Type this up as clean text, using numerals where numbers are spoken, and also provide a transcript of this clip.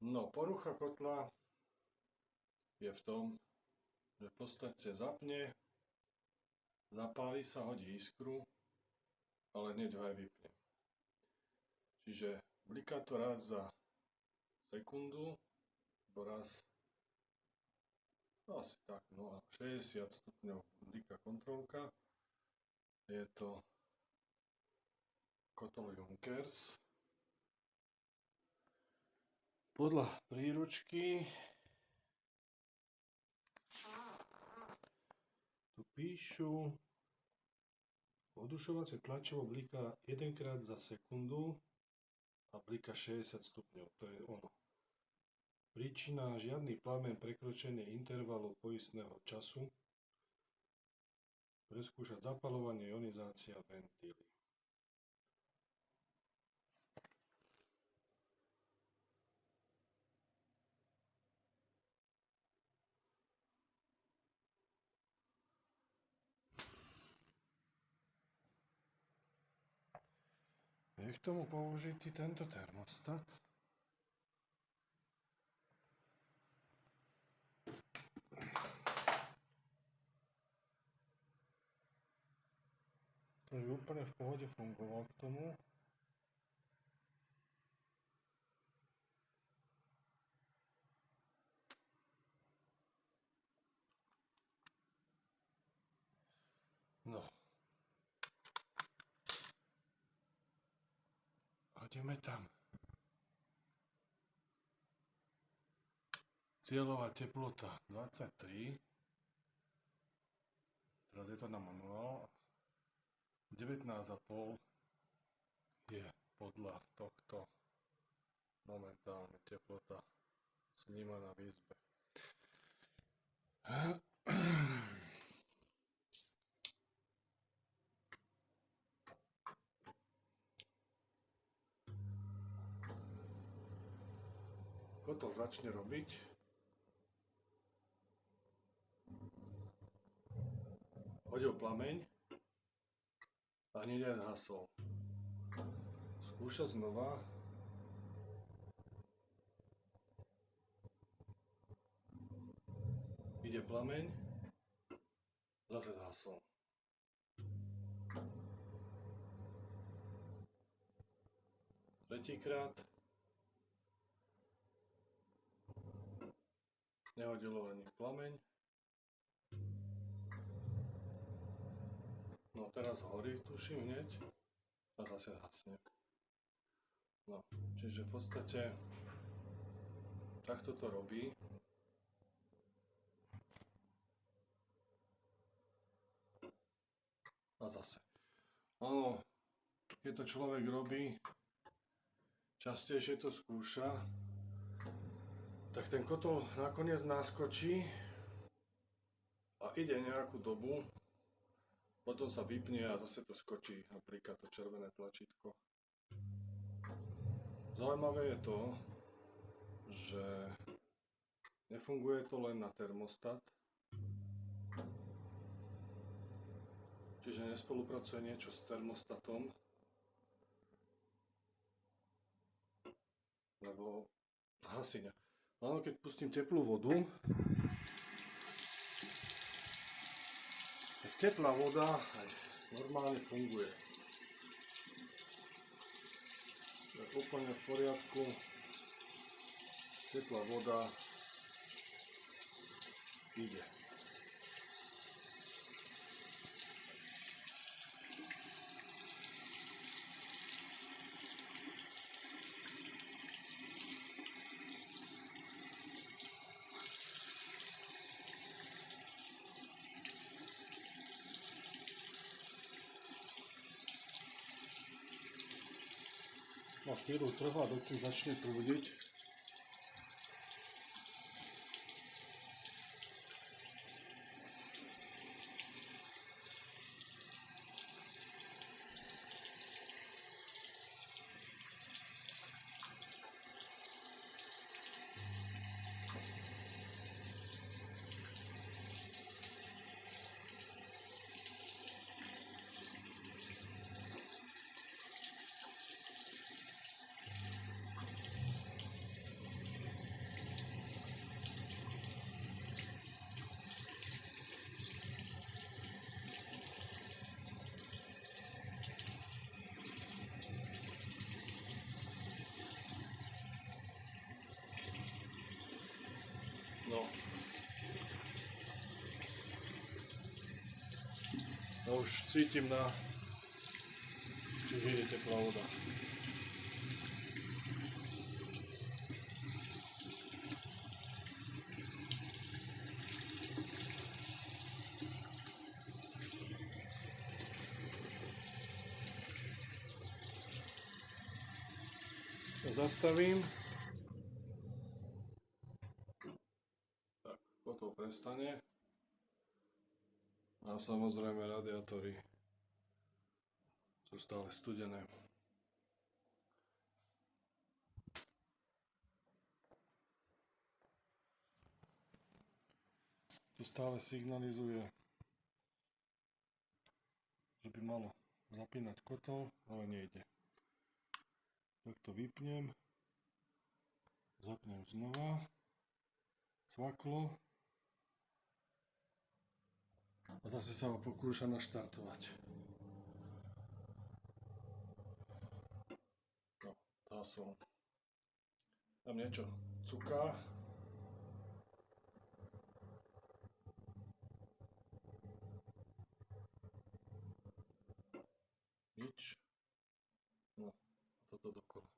No, porucha kotla je v tom, že v podstate zapne, zapáli sa, hodí iskru, ale hneď ho aj vypne. Čiže bliká to raz za sekundu, alebo raz, asi tak, no a 60 stupňov bliká kontrolka. Je to kotol Junkers. Podľa príručky tu píšu, odušovacie tlačivo bliká 1 krát za sekundu a bliká 60 stupňov, to je ono. Príčina žiadny plameň, prekročenie intervalu poistného času, preskúšať zapaľovanie, ionizácia, ventily. Je k tomu použitý tento termostat. To je úplne v pohode fungoval k tomu. No. Hodíme tam cieľová teplota 23. Teraz je to na manuál. 19,5 je podľa tohto momentálne teplota snímaná v izbe. Kotol začne robiť. Hodil plameň a hneď aj zhasol. Skúša znova. Ide plameň, zase zhasol. Tretíkrát. Nehodilo ani plameň. No teraz horí, tuším hneď. A zase hasne. No, čiže v podstate takto to robí. A zase. Ono, keď to človek robí, častejšie to skúša, tak ten kotol nakoniec naskočí a ide nejakú dobu, potom sa vypne a zase to skočí a bliká to červené tlačítko. Zaujímavé je to, že nefunguje to len na termostat, čiže nespolupracuje niečo s termostatom, lebo hasí. Áno, keď pustím teplú vodu, tak teplá voda aj normálne funguje. Je úplne v poriadku. Teplá voda ide. No chvíľu trvá, dokým začne prúdiť. už cítim na čiže je teplá voda. Zastavím. Tak, potom prestane. A samozrejme radiátory sú stále studené. Tu stále signalizuje, že by malo zapínať kotol, ale nejde. Tak to vypnem, zapnem znova, cvaklo a zase sa ho pokúša naštartovať. No, tá som. Tam niečo cuká. Nič. No, toto dokola.